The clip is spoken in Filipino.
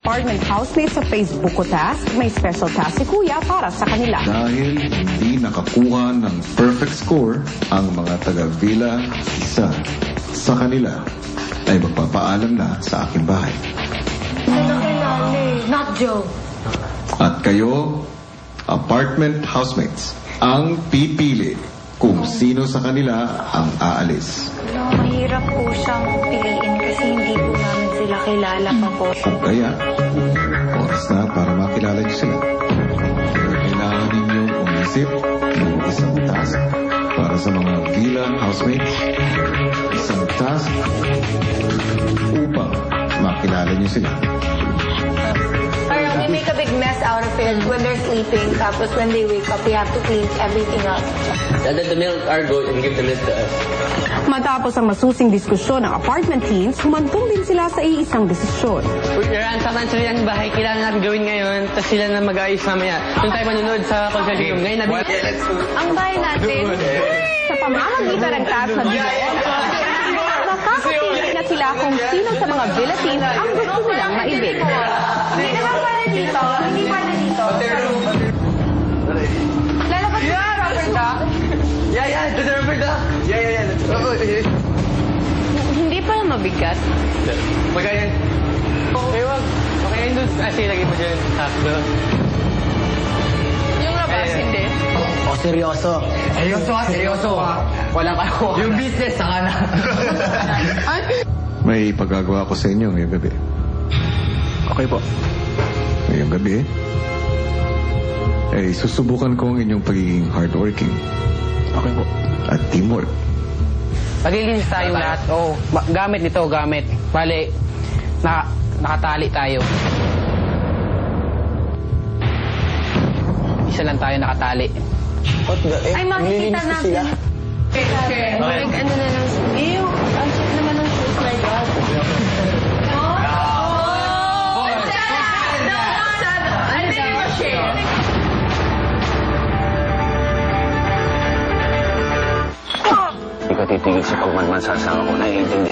Apartment housemate sa Facebook ko task, may special task si Kuya para sa kanila. Dahil hindi nakakuha ng perfect score ang mga taga-Villa isa sa kanila ay magpapaalam na sa aking bahay. Not Joe. At kayo, apartment housemates, ang pipili kung sino sa kanila ang aalis. Mahirap po siyang piliin kasi hindi po namin sila kilala pa po. Kung kaya, oras na para makilala niyo sila. Kailangan ninyong umisip ng isang task para sa mga Villa housemates. Isang task upang makilala niyo sila. Parang we make a big mess out of it when they're sleeping. Tapos when they wake up, we have to clean everything up. Let the milk our goat and give the milk to us. Matapos ang masusing diskusyon ng apartment teams, humantong din sila sa iisang desisyon. Ransakan sila yung bahay, kailangan natin gawin ngayon, tapos sila na mag-ayos mamaya. Doon tayo manunod sa consulting room. Ngayon natin. Ang bahay natin. Sa pamamagitan ng task na bigay, nakakapili na sila kung sino sa mga Villa teams ang gusto nilang maibig. Hindi naman pala dito. Hindi pala dito. Lalabas mo na, Robert, ha? Yeah, to the rubber duck. Yeah. Hindi pala mabigat. Magayan. Okay, wag. Okay, yun doon. Sige, lagay mo dyan. Sakto. Yung labas, hindi. Seryoso. Seryoso. Walang ako. Yung business, saka na. May pagagawa ko sa inyo ngayong gabi. Okay po. Ngayong gabi, ay susubukan ko ang inyong pagiging hardworking Okay po. at teamwork. Maglilinis tayo lahat. Gamit nito, gamit. Bale, nakatali tayo. Isa lang tayo nakatali. Ay, makikita natin. Okay. Like, ano na lang. Ew, ang shit naman ng shoes like that. Hindi ka titigil sa pagmanman sa asawa ko, naiintindi.